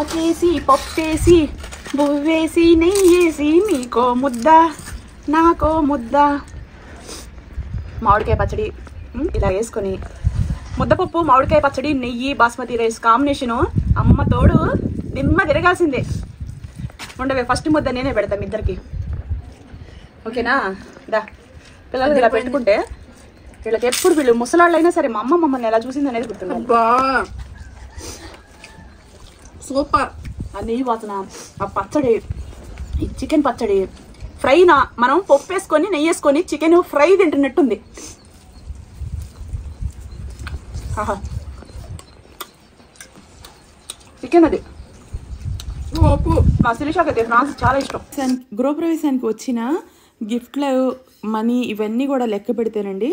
ఆకేసి పప్పేసి బువ్వేసి నెయ్యేసి నీకో ముద్ద నాకో ముద్ద. మామిడికాయ పచ్చడి ఇలా వేసుకొని ముద్దపప్పు మామిడికాయ పచ్చడి నెయ్యి బాస్మతి రైస్ కాంబినేషను అమ్మ తోడు దిమ్మ తిరగాల్సిందే. ఉండవే ఫస్ట్ ముద్ద నేనే పెడతాం ఇద్దరికి, ఓకేనా? దా పిల్లలు ఇలా పెట్టుకుంటే వీళ్ళకి ఎప్పుడు వీళ్ళు ముసలాళ్ళు అయినా సరే మా అమ్మ మమ్మల్ని ఎలా చూసింది అనేది గుర్తుంది. సూపర్. ఆ నెయ్యి వాసన, ఆ పచ్చడి, ఈ చికెన్ పచ్చడి ఫ్రైనా మనం పప్పు వేసుకొని నెయ్యి వేసుకొని చికెన్ ఫ్రై తింటున్నట్టుంది. ఆహా చికెన్ అది మా శిరీషాకి అయితే ఫ్రాన్స్ చాలా ఇష్టం. గృహప్రవేశానికి వచ్చిన గిఫ్ట్లు మనీ ఇవన్నీ కూడా లెక్క పెడితేనండి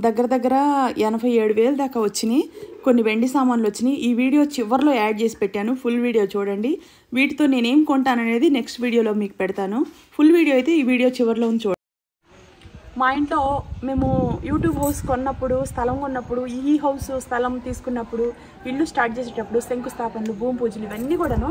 దగ్గర 87,000 దాకా వచ్చినాయి. కొన్ని వెండి సామాన్లు వచ్చినాయి. ఈ వీడియో చివరిలో యాడ్ చేసి పెట్టాను, ఫుల్ వీడియో చూడండి. వీటితో నేనేం కొంటాననేది నెక్స్ట్ వీడియోలో మీకు పెడతాను. ఫుల్ వీడియో అయితే ఈ వీడియో చివరిలో చూడండి. మా ఇంట్లో మేము యూట్యూబ్ హౌస్ కొన్నప్పుడు, స్థలం కొన్నప్పుడు, ఈ హౌస్ స్థలం తీసుకున్నప్పుడు, ఇల్లు స్టార్ట్ చేసేటప్పుడు శంకుస్థాపనలు, భూమి పూజలు ఇవన్నీ కూడాను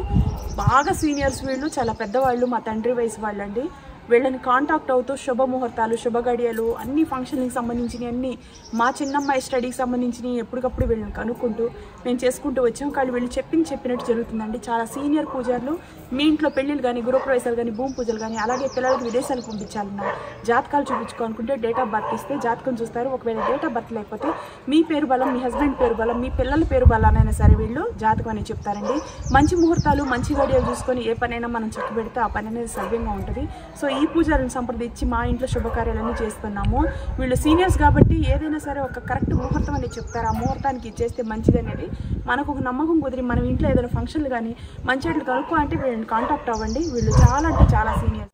బాగా సీనియర్స్ వీళ్ళు, చాలా పెద్దవాళ్ళు, మా తండ్రి వయసు వాళ్ళండి. వీళ్ళని కాంటాక్ట్ అవుతూ శుభముహూర్తాలు, శుభగడియలు, అన్ని ఫంక్షన్కి సంబంధించినవి అన్నీ, మా చిన్నమ్మాయి స్టడీకి సంబంధించినవి ఎప్పటికప్పుడు వీళ్ళని కనుక్కుంటూ మేము చేసుకుంటూ వచ్చాం. కానీ వీళ్ళు చెప్పినట్టు జరుగుతుందండి. చాలా సీనియర్ పూజారులు. మీ ఇంట్లో పెళ్ళిళ్ళు కానీ, గృహప్రవేశాలు కానీ, భూమి పూజలు కానీ, అలాగే పిల్లలకి విదేశాలకు పంపించాలన్నా, జాతకాలు చూపించుకోనుకుంటే డేట్ ఆఫ్ బర్త్ ఇస్తే జాతకం చూస్తారు. ఒకవేళ డేట్ ఆఫ్ బర్త్ లేకపోతే మీ పేరు బలం, మీ హస్బెండ్ పేరు బలం, మీ పిల్లల పేరు బలానైనా సరే వీళ్ళు జాతకం అనేది చెప్తారండి. మంచి ముహూర్తాలు, మంచి గడియలు చూసుకొని ఏ పనైనా మనం చక్క పెడితే ఆ పని అనేది సవ్యంగా ఉంటుంది. సో ఈ పూజలను సంప్రదించి మా ఇంట్లో శుభకార్యాలన్నీ చేస్తున్నాము. వీళ్ళు సీనియర్స్ కాబట్టి ఏదైనా సరే ఒక కరెక్ట్ ముహూర్తం అనేది చెప్తారు. ఆ ముహూర్తానికి చేస్తే మంచిది అనేది మనకు ఒక నమ్మకం కుదిరి మనం ఇంట్లో ఏదైనా ఫంక్షన్లు కానీ మంచి కనుక్కో అంటే వీళ్ళని కాంటాక్ట్ అవ్వండి. వీళ్ళు చాలా అంటే చాలా సీనియర్స్.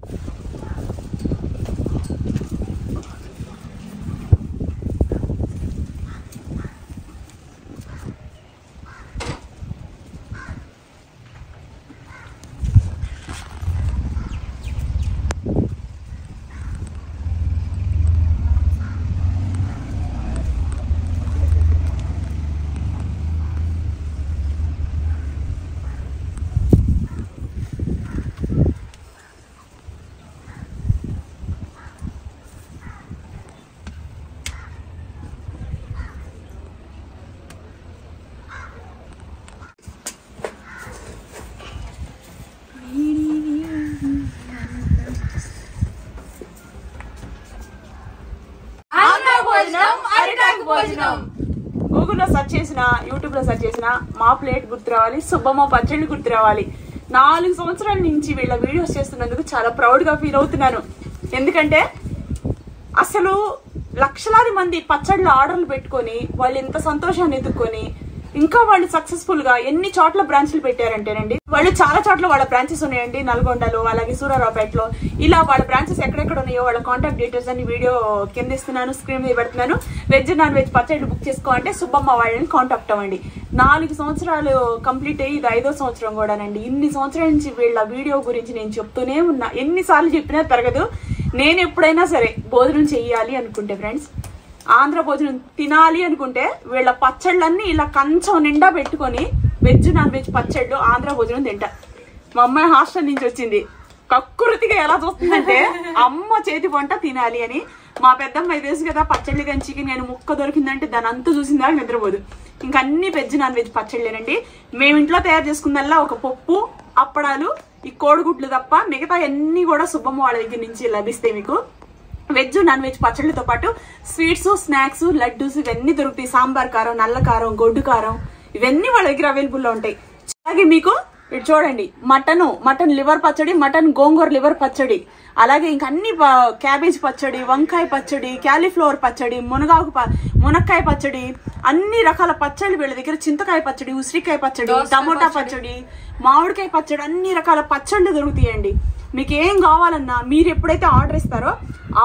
గూగుల్లో సెర్చ్ చేసిన, యూట్యూబ్ లో సెర్చ్ చేసిన మా ప్లేట్ గుర్తు రావాలి, సుబ్బమ్మ పచ్చళ్ళు గుర్తు రావాలి. 4 సంవత్సరాల నుంచి వీళ్ళ వీడియోస్ చేస్తున్నందుకు చాలా ప్రౌడ్ గా ఫీల్ అవుతున్నాను. ఎందుకంటే అసలు లక్షలాది మంది పచ్చళ్ళ ఆర్డర్లు పెట్టుకొని వాళ్ళు ఎంత సంతోషాన్ని ఎదుర్కొని ఇంకా వాళ్ళు సక్సెస్ఫుల్ గా ఎన్ని చోట్ల బ్రాంచ్లు పెట్టారంటేనండి, వాళ్ళు చాలా చోట్ల వాళ్ళ బ్రాంచెస్ ఉన్నాయండి. నల్గొండలో, అలాగే సూరారావుపేటలో, ఇలా వాళ్ళ బ్రాంచెస్ ఎక్కడెక్కడ ఉన్నాయో వాళ్ళ కాంటాక్ట్ డీటెయిల్స్ అన్ని వీడియో కింద ఇస్తున్నాను, స్క్రీన్ మీద పెడుతున్నాను. వెజ్ నాన్ వెజ్ పచ్చళ్ళు బుక్ చేసుకో అంటే సుబ్బమ్మ వాళ్ళని కాంటాక్ట్ అవ్వండి. 4 సంవత్సరాలు కంప్లీట్ అయ్యి ఇది 5వ సంవత్సరం కూడానండి. ఇన్ని సంవత్సరాల నుంచి వీళ్ళ వీడియో గురించి నేను చెప్తూనే ఉన్నా. ఎన్నిసార్లు చెప్పినా తరగదు. నేను ఎప్పుడైనా సరే భోజనం చెయ్యాలి అనుకుంటే ఫ్రెండ్స్, ఆంధ్ర భోజనం తినాలి అనుకుంటే వీళ్ళ పచ్చళ్ళన్నీ ఇలా కంచం నిండా పెట్టుకొని వెజ్ నాన్ వెజ్ పచ్చళ్ళు ఆంధ్ర భోజనం తింటా. మా అమ్మాయి హాస్టల్ నుంచి వచ్చింది, కక్కుర్తిగా ఎలా చూస్తుందంటే అమ్మ చేతి వంట తినాలి అని. మా పెద్దమ్మాయి తెలుసు కదా, పచ్చళ్ళు కానీ చికెన్ కానీ ముక్క దొరికిందంటే దాని అంతా చూసిందా నిద్రపోదు. ఇంకా అన్ని వెజ్ నాన్ వెజ్ పచ్చళ్ళేనండి. మేము ఇంట్లో తయారు చేసుకుందల్లా ఒక పప్పు, అప్పడాలు, ఈ కోడిగుడ్లు తప్ప మిగతా అన్ని కూడా సుబ్బమ్మ వాళ్ళ దగ్గర నుంచి లభిస్తాయి మీకు. వెజ్ నాన్ వెజ్ పచ్చళ్ళతో పాటు స్వీట్స్, స్నాక్స్, లడ్డూస్ ఇవన్నీ దొరుకుతాయి. సాంబార్ కారం, నల్ల కారం, గొడ్డు కారం ఇవన్నీ వాళ్ళ దగ్గర అవైలబుల్ లో ఉంటాయి. అలాగే మీకు ఇటు చూడండి, మటన్ లివర్ పచ్చడి, మటన్ గోంగూర లివర్ పచ్చడి, అలాగే ఇంక అన్ని క్యాబేజ్ పచ్చడి, వంకాయ పచ్చడి, క్యాలీఫ్లవర్ పచ్చడి, మునక్కాయ పచ్చడి, అన్ని రకాల పచ్చళ్ళు వీళ్ళ దగ్గర. చింతకాయ పచ్చడి, ఉసిరికాయ పచ్చడి, టమోటా పచ్చడి, మామిడికాయ పచ్చడి, అన్ని రకాల పచ్చళ్ళు దొరుకుతాయండి. మీకు ఏం కావాలన్నా మీరు ఎప్పుడైతే ఆర్డర్ ఇస్తారో,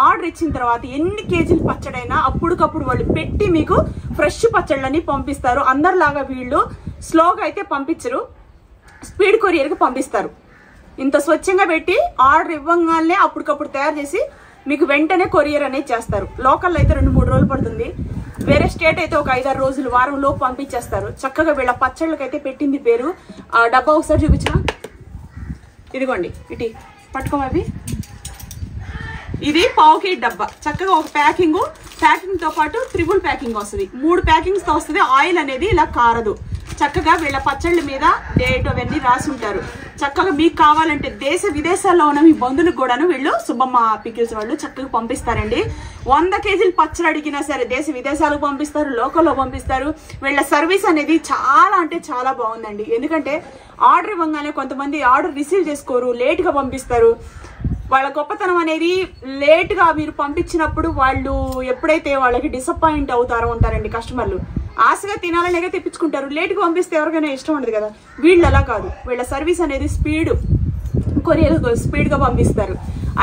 ఆర్డర్ ఇచ్చిన తర్వాత ఎన్ని కేజీలు పచ్చడైనా అప్పటికప్పుడు వాళ్ళు పెట్టి మీకు ఫ్రెష్ పచ్చళ్ళని పంపిస్తారు. అందరిలాగా వీళ్ళు స్లోగా అయితే పంపించరు, స్పీడ్ కొరియర్కి పంపిస్తారు. ఇంత స్వచ్ఛంగా పెట్టి ఆర్డర్ ఇవ్వగానే అప్పటికప్పుడు తయారు చేసి మీకు వెంటనే కొరియర్ అనేది చేస్తారు. లోకల్లో అయితే 2-3 రోజులు పడుతుంది. వేరే స్టేట్ అయితే ఒక 5-6 రోజులు వారం లోపు పంపించేస్తారు. చక్కగా వీళ్ళ పచ్చళ్ళకైతే పెట్టింది పేరు. డబ్బా ఒకసారి చూపించిన, ఇదిగోండి ఇటీ పట్టుకోమవి. ఇది పావుకి డబ్బా. చక్కగా ఒక ప్యాకింగ్ తో పాటు ట్రిపుల్ ప్యాకింగ్ వస్తుంది. 3 ప్యాకింగ్స్ తో వస్తుంది. ఆయిల్ అనేది ఇలా కారదు. చక్కగా వీళ్ళ పచ్చళ్ళ మీద డేట్ అవన్నీ రాసి ఉంటారు. చక్కగా మీకు కావాలంటే దేశ విదేశాల్లో ఉన్న మీ బంధువులకు కూడాను వీళ్ళు సుబ్బమ్మ పికిల్స్ వాళ్ళు చక్కగా పంపిస్తారండి. 100 కేజీలు పచ్చడి అడిగినా సరే దేశ విదేశాలకు పంపిస్తారు, లోకల్లో పంపిస్తారు. వీళ్ళ సర్వీస్ అనేది చాలా అంటే చాలా బాగుందండి. ఎందుకంటే ఆర్డర్ ఇవ్వగానే కొంతమంది ఆర్డర్ రిసీవ్ చేసుకోరు, లేట్గా పంపిస్తారు. వాళ్ళ గొప్పతనం అనేది లేట్గా మీరు పంపించినప్పుడు వాళ్ళు ఎప్పుడైతే వాళ్ళకి డిసప్పాయింట్ అవుతారో ఉంటారండి కస్టమర్లు. ఆశగా తినాలనేగా తెప్పించుకుంటారు, లేట్గా పంపిస్తే ఎవరికైనా ఇష్టం ఉండదు కదా. వీళ్ళు అలా కాదు, వీళ్ళ సర్వీస్ అనేది కొరియర్ స్పీడ్గా పంపిస్తారు.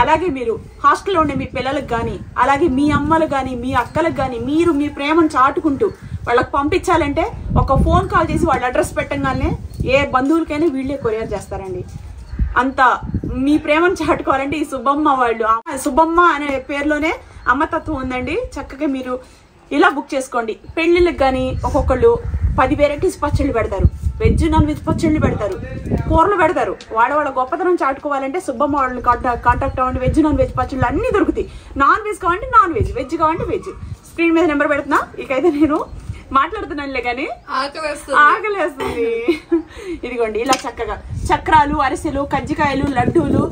అలాగే మీరు హాస్టల్లో ఉండే మీ పిల్లలకు కానీ, అలాగే మీ అమ్మలకు కానీ, మీ అక్కలకు కానీ మీరు మీ ప్రేమను చాటుకుంటూ వాళ్ళకి పంపించాలంటే ఒక ఫోన్ కాల్ చేసి వాళ్ళ అడ్రస్ పెట్టగానే ఏ బంధువులకైనా వీళ్ళే కొరియర్ చేస్తారండి. అంత మీ ప్రేమను చాటుకోవాలంటే ఈ సుబ్బమ్మ వాళ్ళు, సుబ్బమ్మ అనే పేరులోనే అమ్మతత్వం ఉందండి. చక్కగా మీరు ఇలా బుక్ చేసుకోండి. పెళ్లిళ్ళకి కానీ ఒక్కొక్కళ్ళు 10 వెరైటీస్ పచ్చళ్ళు పెడతారు, వెజ్ నాన్ వెజ్ పచ్చళ్ళు పెడతారు, కూరలు పెడతారు. వాళ్ళ గొప్పతనం చాటుకోవాలంటే సుబ్బమ్మ వాళ్ళని కాంటాక్ట్ అవ్వండి. వెజ్ నాన్ వెజ్ పచ్చళ్ళు అన్ని దొరుకుతాయి. నాన్ వెజ్ కావాలంటే నాన్ వెజ్, వెజ్ కావాలంటే వెజ్. స్క్రీన్ మీద నెంబర్ పెడుతున్నా. ఇకైతే నేను మాట్లాడుతున్నానులే కానీ ఆకలేస్తుంది. ఇదిగోండి ఇలా చక్కగా చక్రాలు, అరిసెలు, కజ్జికాయలు, లడ్డూలు,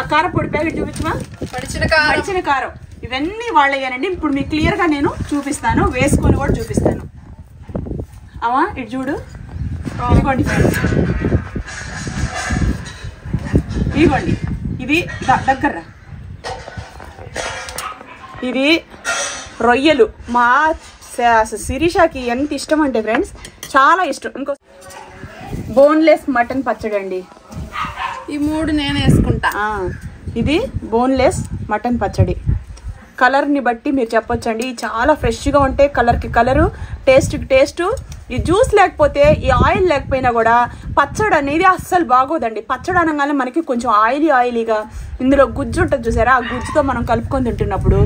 ఆ కారపొడి ప్యాకెట్ చూపించమా, పడిచిన కారం, ఇవన్నీ వాళ్ళయ్యానండి. ఇప్పుడు మీకు క్లియర్ గా నేను చూపిస్తాను, వేసుకొని కూడా చూపిస్తాను. అమ్మా ఇటు చూడు. ఇదిగోండి ఫ్రెండ్స్, ఇదిగోండి ఇది దగ్గర, ఇది రొయ్యలు. మా శిరీషకి ఎంత ఇష్టం అంటే ఫ్రెండ్స్, చాలా ఇష్టం. ఇంకో బోన్లెస్ మటన్ పచ్చడి అండి. ఈ 3 నేను వేసుకుంటా. ఇది బోన్లెస్ మటన్ పచ్చడి. కలర్ని బట్టి మీరు చెప్పొచ్చండి, చాలా ఫ్రెష్గా ఉంటే కలర్కి కలరు, టేస్ట్కి టేస్టు. ఈ జ్యూస్ లేకపోతే, ఈ ఆయిల్ లేకపోయినా కూడా పచ్చడి అనేది అస్సలు బాగోదండి. పచ్చడి అనగానే మనకి కొంచెం ఆయిలీగా ఇందులో గుజ్జు ఉంటుంది చూసారా, ఆ గుజ్జుతో మనం కలుపుకొని తింటున్నప్పుడు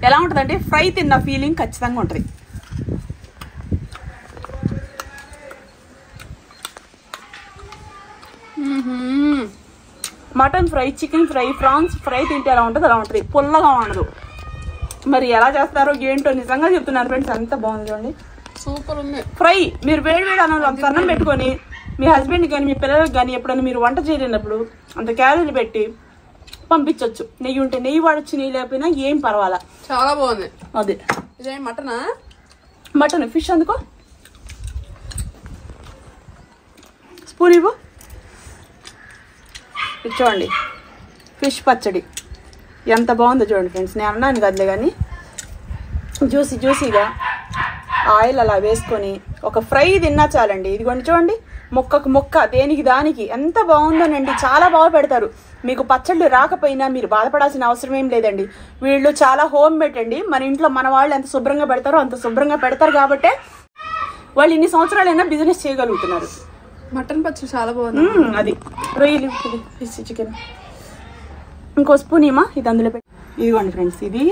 ఎలా ఉంటుందంటే ఫ్రై తిన్న ఫీలింగ్ ఖచ్చితంగా ఉంటుంది. Mutton fry, chicken fry, prawns fry తింటే ఎలా ఉంటుంది అలా ఉంటుంది, పుల్లగా ఉండదు. మరి ఎలా చేస్తారో ఏంటో నిజంగా చెప్తున్నారు ఫ్రెండ్స్, అంత బాగుంది చూడండి, సూపర్ ఉంది ఫ్రై. మీరు వేడి అంత అన్నం పెట్టుకొని మీ హస్బెండ్ కానీ మీ పిల్లలకు కానీ ఎప్పుడైనా మీరు వంట చేయలేనప్పుడు అంత క్యాలరీలు పెట్టి పంపించవచ్చు. నెయ్యి ఉంటే నెయ్యి వాడచ్చు, నెయ్యి లేకపోయినా ఏం పర్వాలా, చాలా బాగుంది. అదే ఇదే మటనా, మటన్ ఫిష్ అందుకో స్పూన్ ఇవ్వు. చూడండి ఫిష్ పచ్చడి ఎంత బాగుందో చూడండి ఫ్రెండ్స్. నేను అన్నాను కదలే కానీ జ్యూసీగా ఆయిల్ అలా వేసుకొని ఒక ఫ్రై తిన్నా చాలండి. ఇదిగోండి చూడండి, ముక్కకు ముక్క దేనికి దానికి ఎంత బాగుందోనండి. చాలా బాగా పెడతారు. మీకు పచ్చళ్ళు రాకపోయినా మీరు బాధపడాల్సిన అవసరం ఏం లేదండి. వీళ్ళు చాలా హోమ్ మేడ్ అండి. మన ఇంట్లో మన వాళ్ళు ఎంత శుభ్రంగా పెడతారో అంత శుభ్రంగా పెడతారు కాబట్టే వాళ్ళు ఇన్ని సంవత్సరాలైనా బిజినెస్ చేయగలుగుతున్నారు. మటన్ పచ్చడి చాలా బాగుంది. అది రొయ్యలు, ఫిష్, చికెన్. ఇంకో స్పూన్ ఏమా ఇది అందులో పెట్టి. ఇదిగోండి ఫ్రెండ్స్, ఇది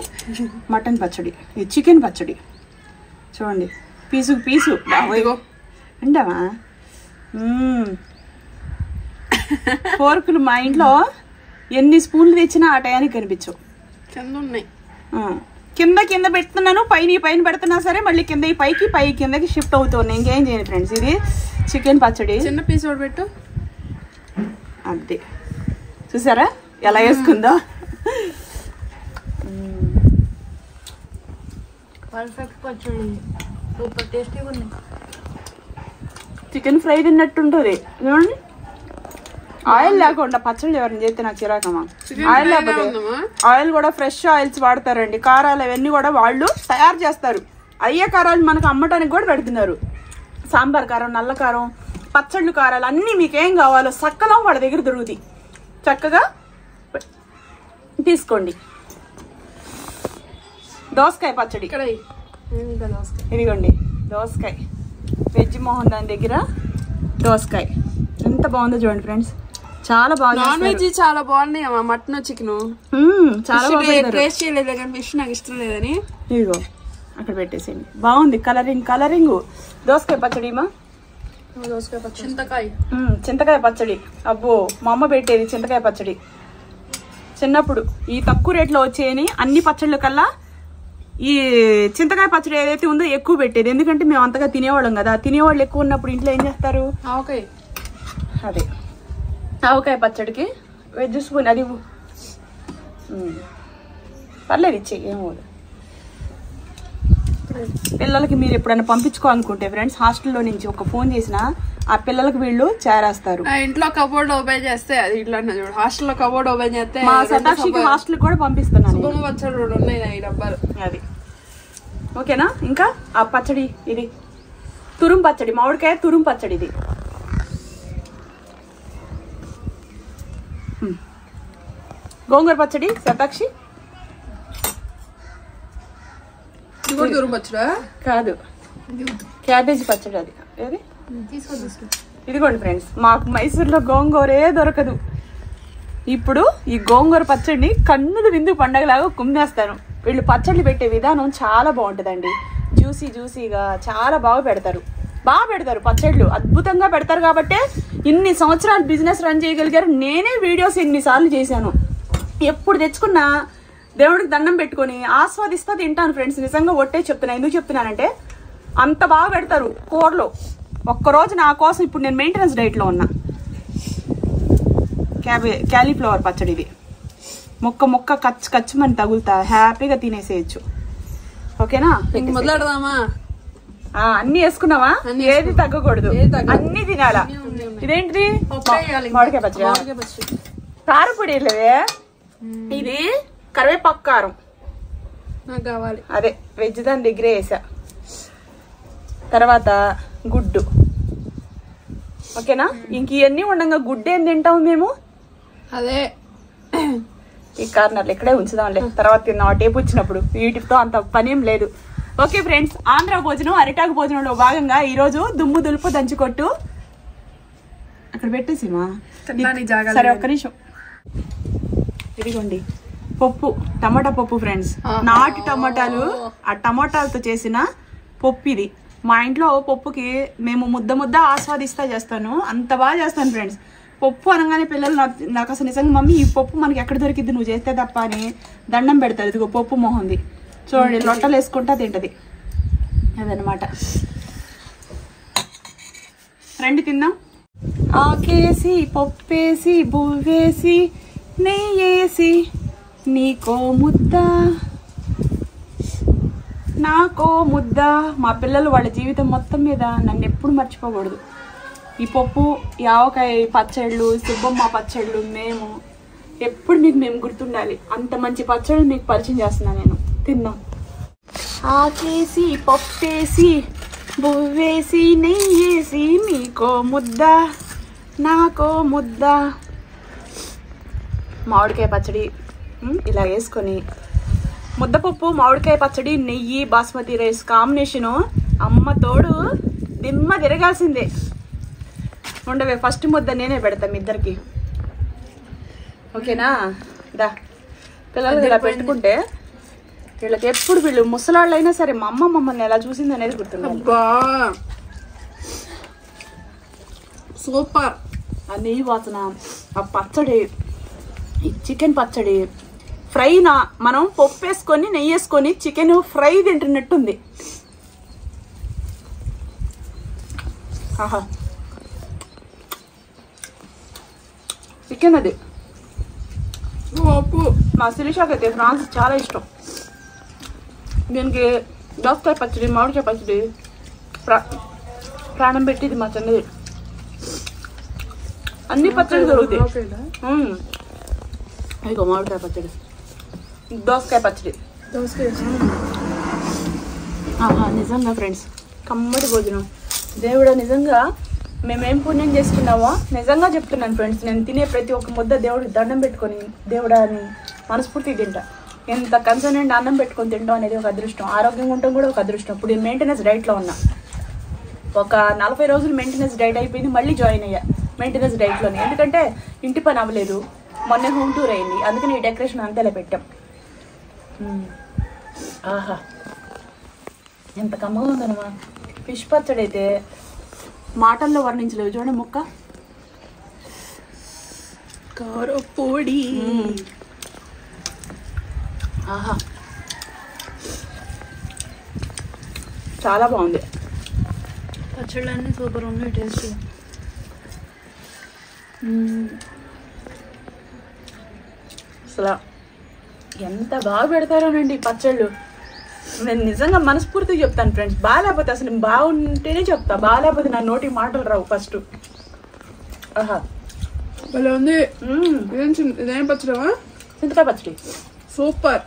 మటన్ పచ్చడి, ఇది చికెన్ పచ్చడి. చూడండి పీసు అంటావా. ఫోర్కులు మా ఇంట్లో ఎన్ని స్పూన్లు తెచ్చినా ఆ టయానికి కనిపించవు. కింద ఉన్నాయి, కింద పెడుతున్నాను, పైన పెడుతున్నా సరే మళ్ళీ పైకి కిందకి షిఫ్ట్ అవుతుంది. ఇంకేం చేయను ఫ్రెండ్స్. ఇది చికెన్ పచ్చడి, చిన్న పీస్ కూడా పెట్టు. అంతే, చూసారా ఎలా వేసుకుందో. పర్ఫెక్ట్ పచ్చడి, సూపర్ టేస్టీగా ఉంది. చికెన్ ఫ్రై తిన్నట్టుంటుంది చూడండి. ఆయిల్ లేకుండా పచ్చళ్ళు ఎవరిని చేస్తే నాకు చిరాకమా. ఆయిల్ లేకపోతే ఆయిల్ కూడా ఫ్రెష్ ఆయిల్స్ వాడతారండి. కారాలు అవన్నీ కూడా వాళ్ళు తయారు చేస్తారు. అయ్యే కారాలు మనకు అమ్మటానికి కూడా పెడుతున్నారు. సాంబార్ కారం, నల్ల కారం, పచ్చళ్ళు కారాలు అన్నీ మీకేం కావాలో సక్కలం వాళ్ళ దగ్గర దొరుకుతాయి. చక్కగా తీసుకోండి. దోసకాయ పచ్చడి, ఇదిగోండి దోసకాయ, వెజ్ మోహన్ దాని దగ్గర దోసకాయ ఎంత బాగుందో చూడండి ఫ్రెండ్స్. చాలా బాగా, నాన్ వెజ్ చాలా బాగున్నాయి అమ్మా. మటన్, చికెన్ చాలా బాగా టేస్ట్ చేయలేదు కానీ ఫిష్ నాకు ఇష్టం లేదని. ఇదిగో అక్కడ పెట్టేసేయండి. బాగుంది కలరింగ్. దోసకాయ పచ్చడి మా దోసకాయ పచ్చడి, చింతకాయ చింతకాయ పచ్చడి. అబ్బో మా అమ్మ పెట్టేది చింతకాయ పచ్చడి చిన్నప్పుడు. ఈ తక్కువ రేట్లో వచ్చేయని అన్ని పచ్చళ్ళ కల్లా ఈ చింతకాయ పచ్చడి ఏదైతే ఉందో ఎక్కువ పెట్టేది. ఎందుకంటే మేము అంతగా తినేవాళ్ళం కదా. తినేవాళ్ళు ఎక్కువ ఉన్నప్పుడు ఇంట్లో ఏం చేస్తారు, అదే ఆవకాయ పచ్చడికి వెజ్ స్పూన్ అది పర్లేదు ఇచ్చే ఏమవుదు. పిల్లలకి మీరు ఎప్పుడైనా పంపించుకోవాలనుకుంటే ఫ్రెండ్స్, హాస్టల్లో నుంచి ఒక ఫోన్ చేసినా ఆ పిల్లలకి వీళ్ళు చేరేస్తారు. ఇంట్లో కబోర్డ్ ఓపెన్ చేస్తే అది ఇట్లా చూడు, హాస్టల్లో కబోర్డ్ ఓపెన్ చేస్తే మా శతాక్షికి హాస్టల్ కూడా పంపిస్తున్నాను. పచ్చడి ఉన్నాయి ఈ డబ్బాలు. అది ఓకేనా. ఇంకా ఆ పచ్చడి ఇది తురుం పచ్చడి, మామిడికాయ తురుం పచ్చడి. ఇది గోంగూర పచ్చడి శతాక్షి. తురుం పచ్చడా కాదు, క్యాబేజీ పచ్చడి. అది ఏది ఇదిగోండి ఫ్రెండ్స్, మాకు మైసూర్లో గోంగూరే దొరకదు. ఇప్పుడు ఈ గోంగూర పచ్చడిని కన్నులు విందు పండగలాగా కుమ్మేస్తాను. వీళ్ళు పచ్చళ్ళు పెట్టే విధానం చాలా బాగుంటుందండి. జ్యూసీగా చాలా బాగా పెడతారు పచ్చళ్ళు, అద్భుతంగా పెడతారు. కాబట్టే ఇన్ని సంవత్సరాలు బిజినెస్ రన్ చేయగలిగారు. నేనే వీడియోస్ ఎన్నిసార్లు చేశాను. ఎప్పుడు తెచ్చుకున్నా దేవుడికి దండం పెట్టుకొని ఆస్వాదిస్తా తింటాను ఫ్రెండ్స్. నిజంగా ఒట్టే చెప్తున్నా. ఎందుకు చెప్తున్నానంటే అంత బాగా పెడతారు కూరలో. ఒక్కరోజు నా కోసం ఇప్పుడు నేను మెయింటెనెన్స్ డైట్లో ఉన్నా. క్యాలీఫ్లవర్ పచ్చడి. ఇది మొక్క కచ్చమని తగులుతా హ్యాపీగా తినేసేయచ్చు. ఓకేనా. మొదలెడదామా? అన్ని వేసుకున్నావా? ఏది తగ్గకూడదు, అన్ని తినాలా. ఇదేంటిది? మామిడికాయ పచ్చడి. కారపొడి లేవే, ఇది కరివేపాకు కారం నాకు కావాలి. అదే వెజ్ దాని దగ్గరే వేసా. తర్వాత గుడ్డు. ఓకేనా. ఇంక ఇవన్నీ ఉండగా గుడ్డు ఏం తింటాము మేము? అదే ఈ కార్నర్లు ఇక్కడే ఉంచుదాంలే, తర్వాత తిన్నాం టేపు వచ్చినప్పుడు. వీటితో అంత పనేం లేదు. ఓకే ఫ్రెండ్స్, ఆంధ్ర భోజనం అరిటాకు భోజనంలో భాగంగా ఈరోజు దుమ్ము దులుపు దంచుకొట్టు అక్కడ పెట్టేసిమా. సరే ఒక్క నిమిషం. ఇదిగోండి పప్పు, టమాటా పప్పు ఫ్రెండ్స్. నాటు టమాటాలు, ఆ టమాటాలతో చేసిన పప్పు ఇది. మా ఇంట్లో పప్పుకి మేము ముద్ద ఆస్వాదిస్తా చేస్తాను. అంత బాగా చేస్తాను ఫ్రెండ్స్. పప్పు అనగానే పిల్లలు నాకు అసలు నిజంగా మమ్మీ ఈ పప్పు మనకి ఎక్కడ దొరికిద్ది, నువ్వు చేస్తే తప్ప అని దండం పెడతారు. ఇదిగో పప్పు మొహంది చూడండి, లొట్టలు వేసుకుంటా తింటది. అదనమాట. రండి తిందాం. ఆకేసి పప్పేసి బువ్వేసి నెయ్యేసి నీకో ముద్ద నాకో ముద్ద. మా పిల్లలు వాళ్ళ జీవితం మొత్తం మీద నన్ను ఎప్పుడు మర్చిపోకూడదు. ఈ పప్పు, ఈ ఆవకాయ పచ్చళ్ళు, సుబ్బమ్మ పచ్చళ్ళు మేము ఎప్పుడు మేము గుర్తుండాలి. అంత మంచి పచ్చళ్ళు మీకు పరిచయం చేస్తున్నా నేను. తిందాం. ఆకేసి పప్పేసి బువ్వేసి నెయ్యేసి నీకో ముద్ద నాకో ముద్ద. మామిడికాయ పచ్చడి ఇలా వేసుకొని ముద్దపప్పు, మామిడికాయ పచ్చడి, నెయ్యి, బాస్మతి రైస్ కాంబినేషను అమ్మ తోడు దిమ్మ తిరగాల్సిందే. ఉండవే ఫస్ట్ ముద్ద నేనే పెడతాం ఇద్దరికి. ఓకేనా. దా పిల్లలు ఇలా పెట్టుకుంటే వీళ్ళకి ఎప్పుడు వీళ్ళు ముసలాళ్ళు అయినా సరే మా అమ్మ మమ్మల్ని ఎలా చూసింది అనేది గుర్తుంది. సూపర్. ఆ నెయ్యి వాసన, ఆ పచ్చడి, ఈ చికెన్ పచ్చడి ఫ్రై. మనం పప్పు వేసుకొని నెయ్యి వేసుకొని చికెన్ ఫ్రై తింటున్నట్టుంది. ఆహా చికెన్ అది. మా శిరీషాకి అయితే ఫ్రాన్స్ చాలా ఇష్టం. దీనికి దోసకాయ పచ్చడి, మామిడికాయ పచ్చడి ప్రాణం పెట్టింది మా చిన్నది. అన్ని పచ్చడి దొరుకుతాయి. అదిగో మామిడికాయ పచ్చడి, దోసకాయ పచ్చడి. నిజంగా ఫ్రెండ్స్ కమ్మటి భోజనం. దేవుడా నిజంగా మేమేం పుణ్యం చేసుకున్నామో నిజంగా చెప్తున్నాను ఫ్రెండ్స్. నేను తినే ప్రతి ఒక్క ముద్ద దేవుడికి దండం పెట్టుకొని దేవుడా అని మనస్ఫూర్తి తింటా. ఎంత కన్సర్న్ అన్నం పెట్టుకొని తింటాం అనేది ఒక అదృష్టం. ఆరోగ్యంగా ఉండటం కూడా ఒక అదృష్టం. ఇప్పుడు నేను మెయింటెనెన్స్ డైట్లో ఉన్నా. ఒక 40 రోజులు మెయింటెనెన్స్ డైట్ అయిపోయింది, మళ్ళీ జాయిన్ అయ్యా మెయింటెనెన్స్ డైట్లోనే. ఎందుకంటే ఇంటి పని అవ్వలేదు, మొన్న హోమ్ టూర్ అయింది, అందుకని ఈ డెకరేషన్ అంతేలా పెట్టాం. ఆహా ఎంత కమ్మగా ఉందనమా. ఫిష్ పచ్చడి అయితే మాటల్లో వర్ణించలేవు. చూడండి ముక్క కారపొడి. ఆహా చాలా బాగుంది. పచ్చళ్ళన్నీ సూపర్ ఉన్నాయి టేస్ట్. అసలు ఎంత బాగా పెడతారోనండి పచ్చళ్ళు. నేను నిజంగా మనస్ఫూర్తిగా చెప్తాను ఫ్రెండ్స్. బాగాలేకపోతే అసలు బాగుంటేనే చెప్తా, బాగాలేకపోతే నా నోటి మాటలు రావు ఫస్ట్. ఆహా భలే ఉంది. ఇదేం పచ్చడమా? చింతకాయ పచ్చడి సూపర్.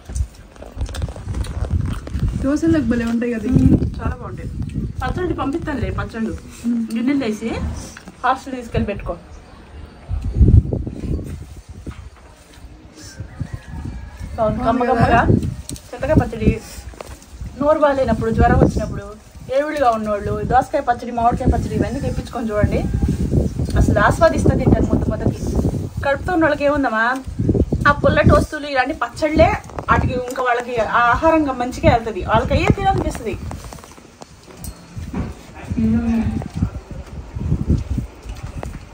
దోశలకు భలే ఉంటాయి కదా. చాలా బాగుంటాయి. పచ్చడి పంపిస్తానులే. పచ్చళ్ళు గిన్నెలు వేసి హాస్టల్ తీసుకెళ్ళి పెట్టుకో. కమ్మగా చింతకాయ పచ్చడి నోరు బాగాలేనప్పుడు, జ్వరం వచ్చినప్పుడు, ఏవిడిగా ఉన్నోళ్ళు దోసకాయ పచ్చడి, మామిడికాయ పచ్చడి ఇవన్నీ తెప్పించుకొని చూడండి. అసలు ఆస్వాదిస్తా తింటారు మొదటికి. కడుపుతో ఉన్న వాళ్ళకి ఏముందమ్మా, ఆ పుల్లటి వస్తువులు ఇలాంటి పచ్చళ్ళే వాటికి ఇంకా వాళ్ళకి ఆహారంగా మంచిగా వెళ్తుంది. వాళ్ళకి అయ్యే తినాలనిపిస్తుంది.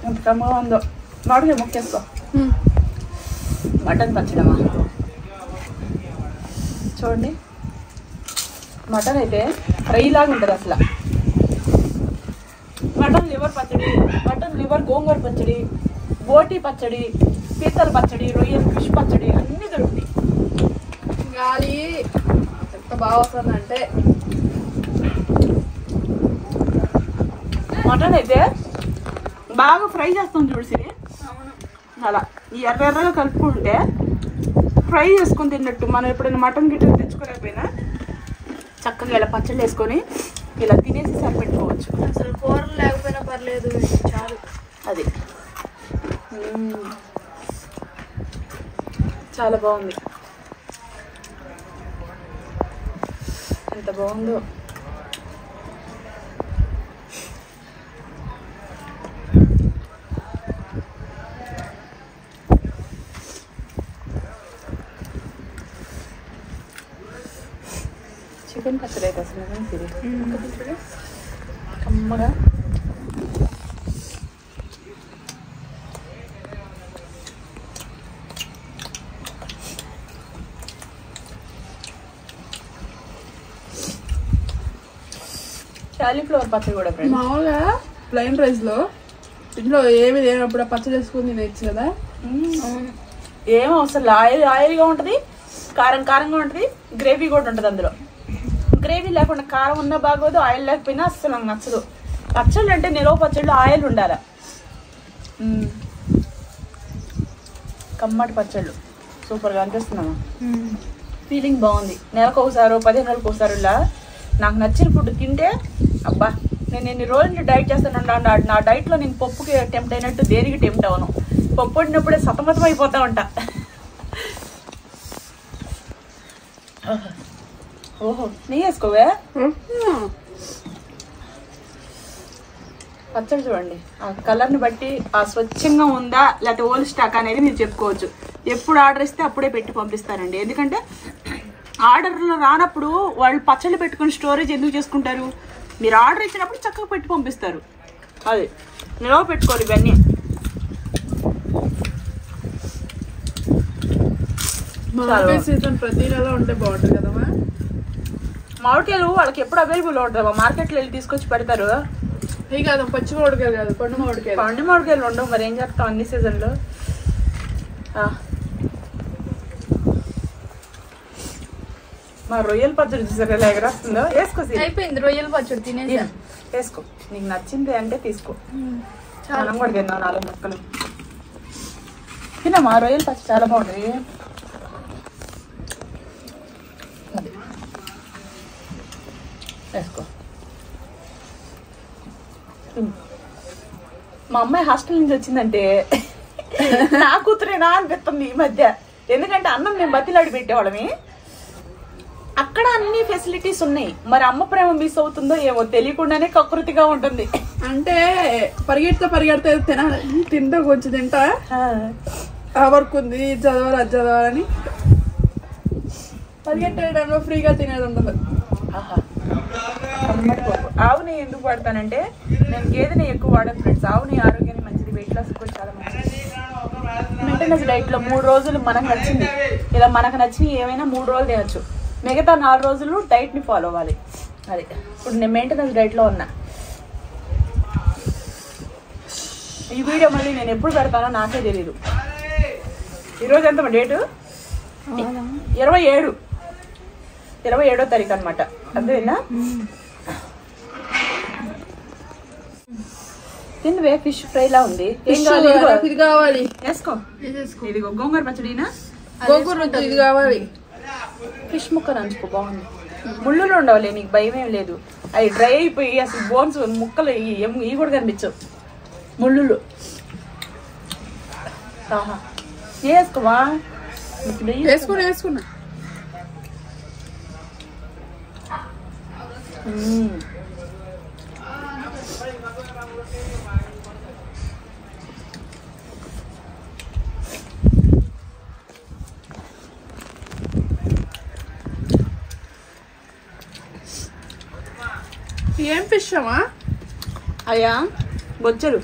ఎంత కమ్మగా ఉందో. మామిడికాయ ముక్కేసుకో. మటన్ పచ్చడమా చూడండి. మటన్ అయితే ఫ్రై లాగా ఉంటుంది అసలు. మటన్ లివర్ పచ్చడి, మటన్ లివర్ గోంగూర పచ్చడి, బోటి పచ్చడి, పీతల పచ్చడి, రొయ్యల ఫిష్ పచ్చడి అన్నీ దొరుకుతాయి. గాలి ఎంత బాగా వస్తుందంటే. మటన్ అయితే బాగా ఫ్రై చేస్తాం చూసి, అలా ఈ ఎర్రగా కలుపుకుంటే ఫ్రై చేసుకొని తిన్నట్టు. మనం ఎప్పుడైనా మటన్ గిట్ట తెచ్చుకోలేకపోయినా చక్కగా ఇలా పచ్చళ్ళు వేసుకొని ఇలా తినేసి సరిపెట్టుకోవచ్చు. అసలు కూరలు లేకపోయినా పర్లేదు, చాలు. అది చాలా బాగుంది. ఎంత బాగుందో. చికెన్ పచ్చడి అయితే అసలు కమ్మగా. కాలీఫ్లవర్ పచ్చడి కూడా మామూలుగా ప్లెయిన్ రైస్ లో ఇంట్లో ఏమి లేనప్పుడు పచ్చడి వేసుకుని తినేచ్చు కదా. ఏం అవసరం. ఆయిల్గా ఉంటుంది, కారం కారంగా ఉంటుంది, గ్రేవీ కూడా ఉంటుంది. అందులో గ్రేవీ లేకుండా కారం ఉన్నా బాగోదు, ఆయిల్ లేకపోయినా అస్సలు నాకు నచ్చదు. పచ్చళ్ళు అంటే నిలవ పచ్చళ్ళు ఆయిల్ ఉండాలి. కమ్మటి పచ్చళ్ళు సూపర్గా అనిపిస్తున్నాను. ఫీలింగ్ బాగుంది. నెలకు ఒకసారి 15 రోజులకు ఒకసారి ఇలా నాకు నచ్చిన ఫుడ్ తింటే అబ్బా. నేను ఎన్ని రోజులు డైట్ చేస్తాను. నా డైట్లో నేను పప్పుకి టెంప్ట్ అయినట్టు దేనికి టెంప్ట్ అవను. పప్పు వండినప్పుడే సతమతం అయిపోతా ఉంటా. ఓహో నెయ్యి వేసుకోవే. పచ్చడి చూడండి, ఆ కలర్ని బట్టి ఆ స్వచ్ఛంగా ఉందా లేకపోతే ఓల్డ్ స్టాక్ అనేది మీరు చెప్పుకోవచ్చు. ఎప్పుడు ఆర్డర్ ఇస్తే అప్పుడే పెట్టి పంపిస్తారండి. ఎందుకంటే ఆర్డర్లో రానప్పుడు వాళ్ళు పచ్చళ్ళు పెట్టుకుని స్టోరేజ్ ఎందుకు చేసుకుంటారు? మీరు ఆర్డర్ ఇచ్చినప్పుడు చక్కగా పెట్టి పంపిస్తారు. అది నిలవ పెట్టుకోరు ఇవన్నీ. సీజన్ ప్రతి నెల ఉంటే బాగుంటుంది కదమ్మా. మామిడికాయలు వాళ్ళకి ఎప్పుడు అవైలబుల్ ఉంటుంది. మార్కెట్లో వెళ్ళి తీసుకొచ్చి పెడతారు. ఇవి కాదు పచ్చి మామిడికాయలు కాదు, పండు మామిడికాయలు. పండు మామిడికాయలు ఉండవు. మరి ఏం చేస్తాం అన్ని సీజన్లో. మా రొయ్యల పచ్చడి చూసారు ఎలా ఎగరేస్తుందో. వేసుకో. అయిపోయింది రొయ్యల పచ్చడి తినేసి. వేసుకో, నీకు నచ్చింది అంటే తీసుకో. మనం కూడా తిన్నాం 4 ముక్కలు తిన్నామా. రొయ్యల పచ్చడి చాలా బాగుంటుంది. వేసుకో. మా అమ్మాయి హాస్టల్ నుంచి వచ్చిందంటే నా కూతురేనా అనిపిస్తుంది ఈ మధ్య. ఎందుకంటే అన్నం మేము బతిలాడి పెట్టేవాళ్ళమి. అక్కడ అన్ని ఫెసిలిటీస్ ఉన్నాయి. మరి అమ్మ ప్రేమ మిస్ అవుతుందో ఏమో తెలియకుండానే కకృతిగా ఉంటుంది. అంటే పరిగెడితే తినాలి, తింటా కొంచెం తింటా, వర్క్ ఉంది చదవాలి అది చదవాలని పరిగెట్టే టైంలో ఫ్రీగా తినేది ఉండదు. కమ్మటి పప్పు. ఆవు నెయ్యి ఎందుకు వాడతానంటే నేను గేదె నెయ్యి ఎక్కువ వాడను ఫ్రెండ్స్. ఆవు నెయ్యి ఆరోగ్యానికి మంచిది, వెయిట్ లాస్ కూడా చాలా మంచిది. మెయింటెనెన్స్ డైట్లో 3 రోజులు మనకు నచ్చింది, ఇలా మనకు నచ్చింది ఏమైనా 3 రోజులు తినచ్చు. మిగతా 4 రోజులు డైట్ని ఫాలో అవ్వాలి. అది ఇప్పుడు నేను మెయింటెనెన్స్ డైట్లో ఉన్నా. ఈ వీడియో మళ్ళీ నేను ఎప్పుడు పెడతానో నాకే తెలీదు. ఈరోజు ఎంత డేటు? 27వ తారీఖు అనమాట. అంతేనా? తిందువే, ఫిష్ ఫ్రై లా ఉంది. ఏం కావాలి? ఇది కావాలి. వేసుకో. ఇదిగో గోంగూర పచ్చడినా, గోంగూర ఇది కావాలి. ఫిష్ ముక్క నంచుకో, బాగుంది. ముళ్ళులు ఉండవులే, నీకు భయం ఏం లేదు. అవి డ్రై అయిపోయి అసలు బోన్స్ ముక్కలు ఇవి కూడా కనిపించవు, ముళ్ళులు. వేసుకోవా? వేసుకున్నా. ఏం ఫిష్ అమ్మా? అయ్యా బొచ్చలు.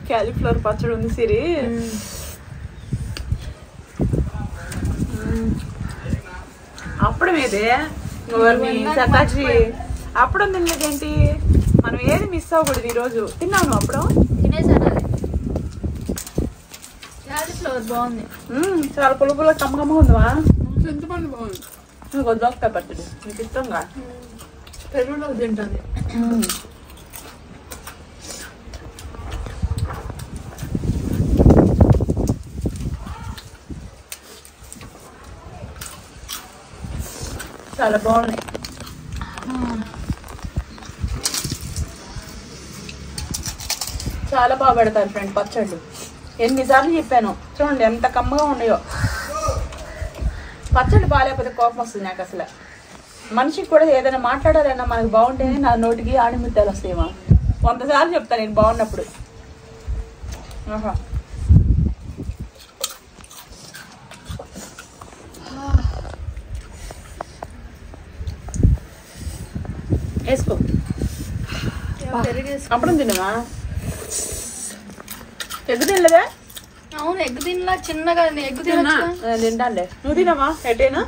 క్యాలీఫ్లవర్ పచ్చడి ఉంది సిరి. అప్పుడు మీదే సతాచి అప్పుడు తినలేదేంటి? మనం ఏది మిస్ అవ్వకూడదు. ఈరోజు తిన్నాను అప్పుడు. తినేసాను. క్యాలీఫ్లవర్ బాగుంది, చాలా పులుపులో కమ్మకమ్మ ఉందివా. చింతపండు బాగుంది. దోసకాయ పచ్చడి నీకు ఇష్టంగా పెరుగులో తింటుంది. చాలా బాగున్నాయి. చాలా బాగా పెడతారు ఫ్రెండ్ పచ్చళ్ళు. ఎన్నిసార్లు చెప్పాను చూడండి ఎంత కమ్మగా ఉన్నాయో. పచ్చళ్ళు బాగాలేకపోతే కోపం వస్తుంది నాకు అసలు. మనిషికి కూడా ఏదైనా మాట్లాడాలన్నా మనకు బాగుంటేనే నా నోటికి ఆణిముత్యాలు వస్తాయేమో. 100 సార్లు చెప్తాను నేను బాగున్నప్పుడు. వేసుకో. అప్పుడు తినమా? ఎగ్గు తినలేదా? అవును, ఎగ్ తినలా. చిన్నగా ఎగ్ తింటానులే. నువ్వు తినమా? ఎట్టేనా?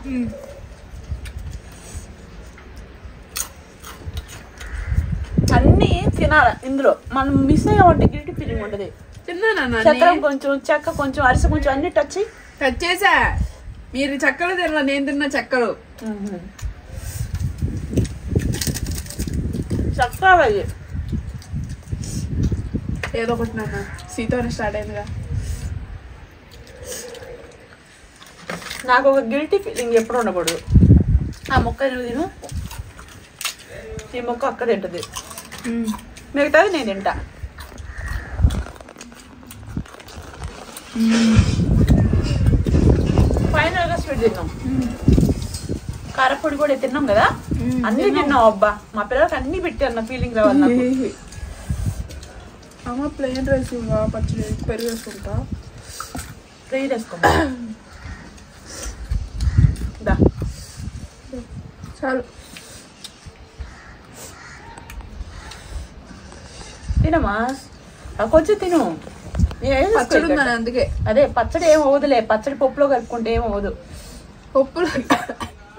అన్నీ తినాలి ఇందులో. మనం మిస్ అయ్యామంటే గిల్టీ ఫీలింగ్ ఉంటుంది. తిన్నానా? చక్రం కొంచెం, చెక్క కొంచెం, అరిసె కొంచెం, అన్ని టచ్ చేసా. మీరు చక్కలు తినలా, నేను తిన్నా చక్కలు. చక్కగా ఏదో ఒకటి నాన్న. సీతోనే స్టార్ట్ అయిందిగా. నాకు ఒక గిల్టీ ఫీలింగ్ ఎప్పుడు ఉండకూడదు. ఆ మొక్క నువ్వు తిను, ఈ మొక్క అక్క తింటుంది, మిగతాది నేను తింటా. ఫైనల్ గా స్వీట్ తిన్నాం, కారపొడి కూడా తిన్నాం కదా, అన్ని తిన్నాం. అబ్బా మా పిల్లలకి అన్ని పెట్టి అన్న ఫీలింగ్ రావాలి నాకు. అమ్మ ప్లెయిన్ రైస్ పచ్చడి పెరుగు వేసుకుంటా. ఫ్రై చేసుకోండి. చాలు తినమా? కొంచెం తిను. పచ్చడి ఉందని అందుకే. అదే పచ్చడి ఏం అవ్వదులే, పచ్చడి పప్పులో కలుపుకుంటే ఏం అవ్వదు. పప్పులు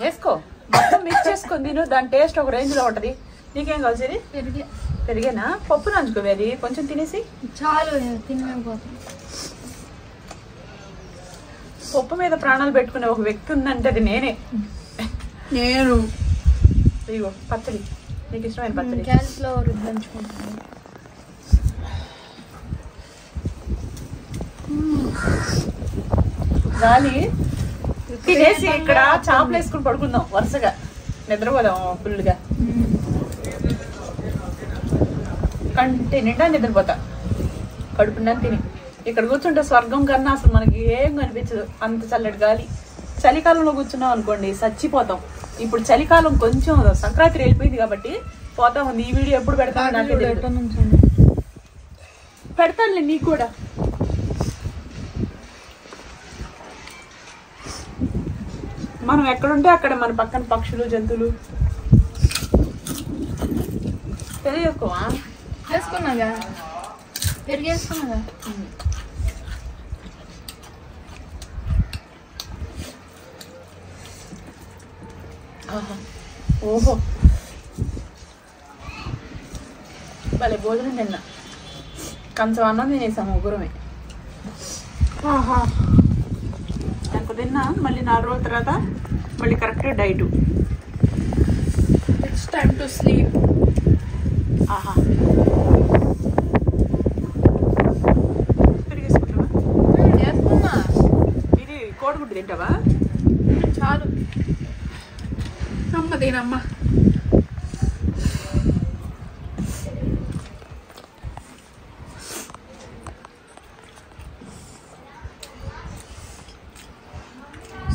వేసుకో, మొత్తం మిక్స్ చేసుకొని తిను. దాని టేస్ట్ ఒక రేంజ్ లో ఉంటది. నీకేం కావాల్సింది? పెరిగేనా? పప్పు నంచుకోవి, అది కొంచెం తినేసి. చాలు తినలేకపోతాం. పప్పు మీద ప్రాణాలు పెట్టుకునే ఒక వ్యక్తి ఉందంటే అది నేనే. నేను ఇగో పచ్చడి, నీకు ఇష్టమైన పచ్చడి. క్యాలీఫ్లవర్ దంచుకుంటాను. గాలి తినేసి ఇక్కడ చాపలు వేసుకుని పడుకుందాం వరుసగా, నిద్రపోదాం ఫుల్గా. కంటి నిండా నిద్రపోతా కడుపు నిండా తిని. ఇక్కడ కూర్చుంటే స్వర్గం కన్నా అసలు మనకి ఏం కనిపించదు, అంత చల్లటి గాలి. చలికాలంలో కూర్చున్నాం అనుకోండి చచ్చిపోతాం. ఇప్పుడు చలికాలం కొంచెం సంక్రాంతి వెళ్ళిపోయింది కాబట్టి పోతా ఉంది. ఈ వీడియో ఎప్పుడు పెడతాను నాకే తెలియదు. పెడతానులే నీకు కూడా. మనం ఎక్కడుంటే అక్కడ మన పక్కన పక్షులు జంతువులు. పెరుగు ఎక్కువ వేసుకున్నాగా, పెరుగు వేసుకున్నాగా. ఓహో భలే భోజనం తిన్నా. కొంచెం అన్నం తినేసాం ముగ్గురమే. నాకు తిన్నా మళ్ళీ 4 రోజుల తర్వాత మళ్ళీ correct diet. It's time to sleep. ఆహా పెరిగేసుకుంటావా? వేసుకున్నా. ఇది కోడిగుడ్డు తింటావా? చాలు. అమ్మ దీనమ్మ.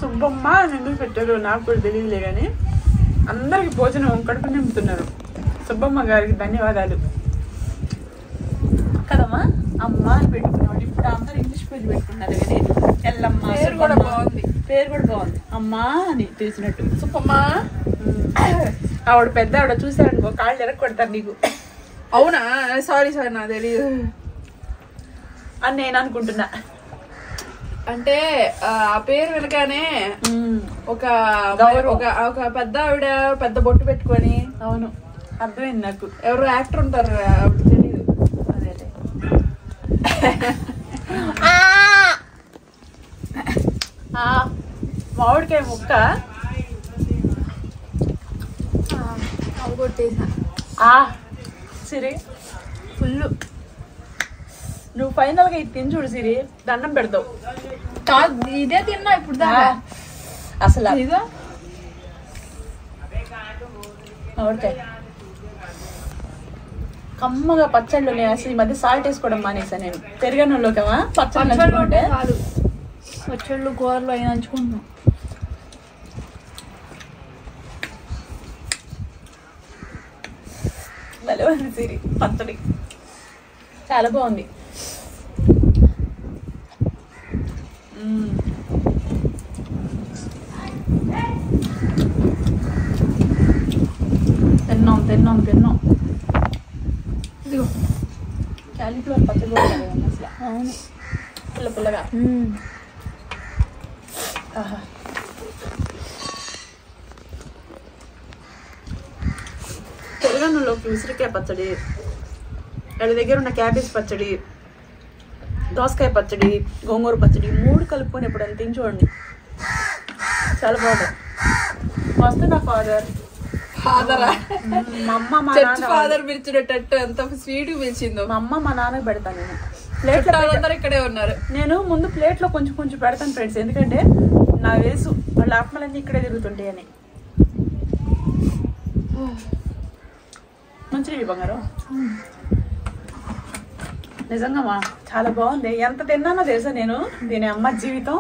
సుబ్బమ్మ అని ఎందుకు పెట్టారు నాకు కూడా తెలియదులే, కానీ అందరికి భోజనం కడుపు నింపుతున్నారు. సుబ్బమ్మ గారికి ధన్యవాదాలు. కదమ్మా అమ్మ అని పెట్టుకున్నాడు. ఇప్పుడు అందరు ఇంగ్లీష్ పేరు పెట్టుకున్నారు కానీ ఎల్లమ్మ పేరు కూడా బాగుంది. పేరు కూడా బాగుంది. అమ్మా అని తెలిసినట్టు. సుబ్బమ్మ. ఆవిడ పెద్ద ఆవిడ చూసారనుకో కాళ్ళు ఎరగ కొడతారు నీకు. అవునా? సారీ సారీ, నాకు తెలియదు అని నేను అనుకుంటున్నా. అంటే ఆ పేరు వినగానే ఒక ఒక పెద్ద ఆవిడ పెద్ద బొట్టు పెట్టుకొని. అవును అర్థమైంది నాకు. ఎవరు యాక్టర్ ఉంటారు ఆవిడ తెలియదు. అదే మామిడికాయ ముక్క కొట్టేసా సిరి. ఫుల్. నువ్వు ఫైనల్ గా ఇది తిని చూడు సిరి, దండం పెడతావు. ఇదే తిన్నా ఇప్పుడు దాకా అసలు ఇదో మామిడికాయ కమ్మగా పచ్చళ్ళు ఉన్నాయి. అసలు ఈ మధ్య సాల్ట్ వేసుకోవడం మానేసా నేను. పెరుగన్నంలోకమా పచ్చళ్ళు నంచుకుంటే చాలు. పచ్చళ్ళు కూరలు అవి నంచుకుంటున్నాం. భలే ఉంది సిరి పచ్చడి, చాలా బాగుంది. తిన్నాం తిన్నాం తిన్నాం. ఇదిగో క్యాలీఫ్లవర్ పచ్చడి కూడా అసలు అవును, పుల్ల పుల్లగా. ఆహా పెరుగన్నంలోకి ఉసిరికాయ పచ్చడి, వాళ్ళ దగ్గర ఉన్న క్యాబేజ్ పచ్చడి, దోసకాయ పచ్చడి, గోంగూర పచ్చడి 3 కలుపుకొని ఇప్పుడు అని తిని చూడండి, చాలా బాగుంది. వస్తున్నా ఫాదర్. ఫాదరా? మా అమ్మ మా చర్చ్ నాన్న ఫాదర్ పిలిచినట్టు ఎంత స్వీట్ పిలిచిందో. మా అమ్మ మా నాన్నకి పెడతాను నేను. ప్లేట్ ఇక్కడే ఉన్నారు. నేను ముందు ప్లేట్లో కొంచెం కొంచెం పెడతాను ఫ్రెండ్స్, ఎందుకంటే నాకు తెలుసు వాళ్ళ ఆత్మలన్నీ ఇక్కడే తిరుగుతుంటాయి అని. మంచిది బంగారం, నిజంగా మా చాలా బాగుంది. ఎంత తిన్నానో తెలుసా నేను దీని అమ్మ జీవితం.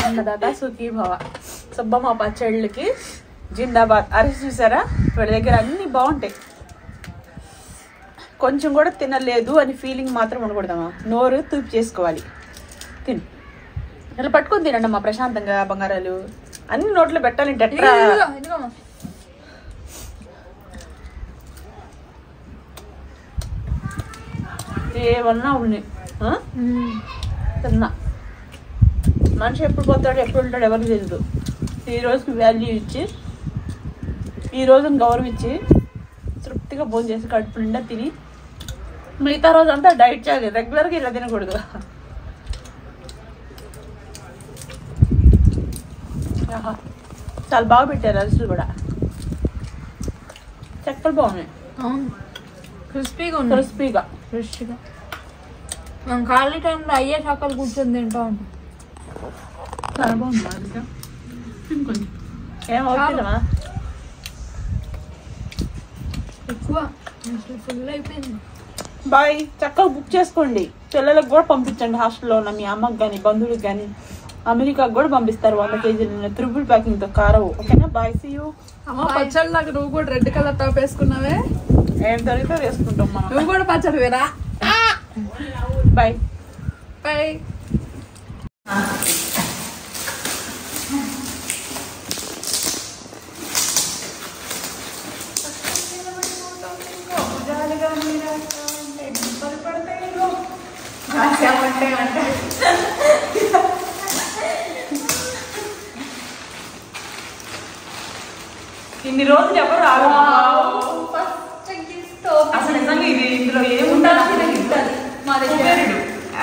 అన్నదాత సుఖీ భవ. సుబ్బమ్మ పచ్చళ్ళకి జిందాబాద్. అరిసి చూసారా, వీళ్ళ దగ్గర అన్ని బాగుంటాయి. కొంచెం కూడా తినలేదు అని ఫీలింగ్ మాత్రం ఉండకూడదమ్మా, నోరు తూపు చేసుకోవాలి. తిను, ఇలా పట్టుకొని తినండి అమ్మా ప్రశాంతంగా. బంగారాలు అన్ని నోట్లో పెట్టాలంటే ఎట్లా ఏమన్నా ఉన్నాయి. తిన్నా. మనిషి ఎప్పుడు పోతాడు ఎప్పుడు ఉంటాడు ఎవరికి తెలియదు. ఈ రోజుకి వాల్యూ ఇచ్చి, ఈ రోజుని గౌరవం ఇచ్చి తృప్తిగా భోజనం చేసి కడుపు నిండా తిని మిగతా రోజు అంతా డైట్ చేయాలి. రెగ్యులర్గా ఇలా తినకూడదు. చాలా బాగా పెట్టారు అరిసెలు కూడా, చక్కలు బాగున్నాయి. అవును, క్రిస్పీగా ఉంది. క్రిస్పీగా ఫ్రెష్గా. మనం ఖాళీ టైంలో అయ్యే చాకలు కూర్చొని తింటా ఉంటాం. చాలా బాగుంది అరిసె. ఇంకొంచెం ఏమవుతుందమ్మా ఎక్కువ ఫుల్ అయిపోయింది. బాయ్. చక్కగా బుక్ చేసుకోండి, పిల్లలకు కూడా పంపించండి. హాస్టల్లో ఉన్న మీ అమ్మకి కానీ బంధువులకు కానీ అమెరికాకు కూడా పంపిస్తారు 100 కేజీలు త్రిబుల్ ప్యాకింగ్ తో కారవు. ఓకేనా? Bye, see you. అమ్మ పచ్చళ్ళలాగా నువ్వు కూడా రెడ్ కలర్ టాప్ వేసుకున్నావే. ఏం దొరికితే వేసుకుంటాం మనం. నువ్వు కూడా పచ్చడి వేరా. Bye bye. ఇన్ని రోజులు ఎవరు రావు. అసలు నిజంగా ఇది ఇందులో ఏముండాలి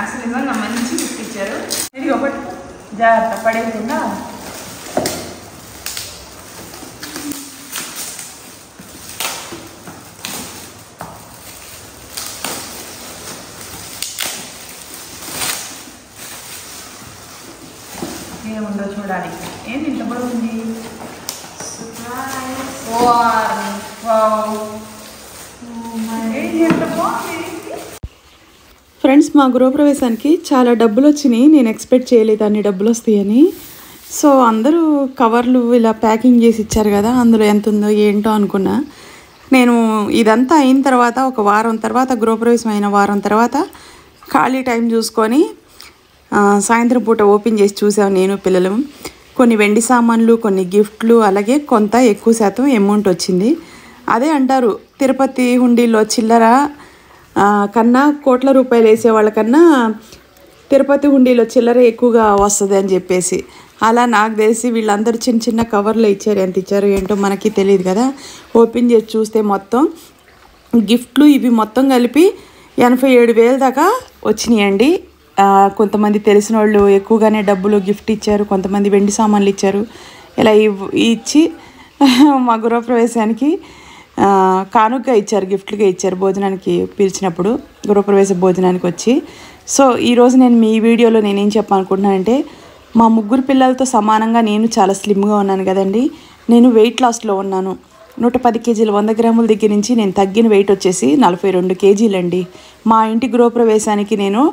అసలు నిజంగా మంచి గిఫ్ట్ ఇచ్చారు. ఇది ఒకటి జాగ్రత్త పడేయకుండా. ఏముందో చూడాలి. ఏంటి ఇంత పొడవు ఉంది? ఫ్రెండ్స్, మా గృహప్రవేశానికి చాలా డబ్బులు వచ్చినాయి. నేను ఎక్స్పెక్ట్ చేయలేదు అన్ని డబ్బులు వస్తాయని. సో అందరూ కవర్లు ఇలా ప్యాకింగ్ చేసి ఇచ్చారు కదా, అందులో ఎంత ఉందో ఏంటో అనుకున్నా. నేను ఇదంతా అయిన తర్వాత ఒక వారం తర్వాత, గృహప్రవేశం అయిన వారం తర్వాత ఖాళీ టైం చూసుకొని సాయంత్రం పూట ఓపెన్ చేసి చూసాం నేను పిల్లలు. కొన్ని వెండి సామాన్లు, కొన్ని గిఫ్ట్లు, అలాగే కొంత ఎక్కువ శాతం అమౌంట్ వచ్చింది. అదే అంటారు, తిరుపతి హుండీలో చిల్లర కన్నా కోట్ల రూపాయలు వేసే వాళ్ళకన్నా తిరుపతి హుండీలో చిల్లర ఎక్కువగా వస్తుంది అని చెప్పేసి. అలా నాకు తెలిసి వీళ్ళందరూ చిన్న చిన్న కవర్లు ఇచ్చారు. ఎంత ఇచ్చారు ఏంటో మనకి తెలియదు కదా. ఓపెన్ చేసి చూస్తే మొత్తం గిఫ్ట్లు ఇవి మొత్తం కలిపి 87,000 దాకా వచ్చినాయండి. కొంతమంది తెలిసిన వాళ్ళు ఎక్కువగానే డబ్బులు గిఫ్ట్ ఇచ్చారు, కొంతమంది వెండి సామాన్లు ఇచ్చారు. ఇలా ఇచ్చి మా గృహప్రవేశానికి కానుకగా ఇచ్చారు, గిఫ్ట్లుగా ఇచ్చారు. భోజనానికి పిలిచినప్పుడు గృహప్రవేశ భోజనానికి వచ్చి. సో ఈరోజు నేను మీ వీడియోలో నేనేం చెప్పాలనుకుంటున్నానంటే, మా ముగ్గురు పిల్లలతో సమానంగా నేను చాలా స్లిమ్గా ఉన్నాను కదండి. నేను వెయిట్ లాస్లో ఉన్నాను. 110 కేజీలు 100 గ్రాముల దగ్గర నుంచి నేను తగ్గిన వెయిట్ వచ్చేసి 42 కేజీలండి. మా ఇంటి గృహప్రవేశానికి నేను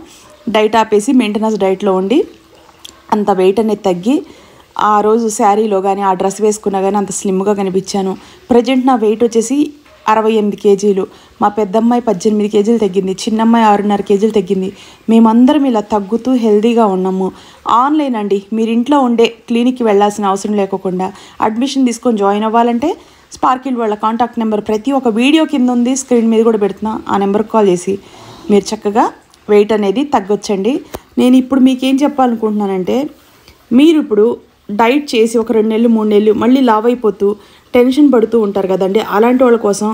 డైట్ ఆపేసి మెయింటెనెన్స్ డైట్లో ఉండి అంత వెయిట్ అనేది తగ్గి ఆ రోజు శారీలో కానీ ఆ డ్రెస్ వేసుకున్నా కానీ అంత స్లిమ్గా కనిపించాను. ప్రజెంట్ నా వెయిట్ వచ్చేసి 68 కేజీలు. మా పెద్దమ్మాయి 18 కేజీలు తగ్గింది, చిన్నమ్మాయి 6.5 కేజీలు తగ్గింది. మేమందరం ఇలా తగ్గుతూ హెల్తీగా ఉన్నాము. ఆన్లైన్ అండి, మీరు ఇంట్లో ఉండే క్లినిక్కి వెళ్ళాల్సిన అవసరం లేకుండా అడ్మిషన్ తీసుకొని జాయిన్ అవ్వాలంటే స్పార్కిల్ వాళ్ళ కాంటాక్ట్ నెంబర్ ప్రతి ఒక్క వీడియో కింద ఉంది, స్క్రీన్ మీద కూడా పెడుతున్నా. ఆ నెంబర్కి కాల్ చేసి మీరు చక్కగా వెయిట్ అనేది తగ్గొచ్చండి. నేను ఇప్పుడు మీకేం చెప్పాలనుకుంటున్నానంటే, మీరు ఇప్పుడు డైట్ చేసి ఒక 2 నెలలు 3 నెలలు మళ్ళీ లావ్ అయిపోతూ టెన్షన్ పడుతూ ఉంటారు కదండి. అలాంటి వాళ్ళ కోసం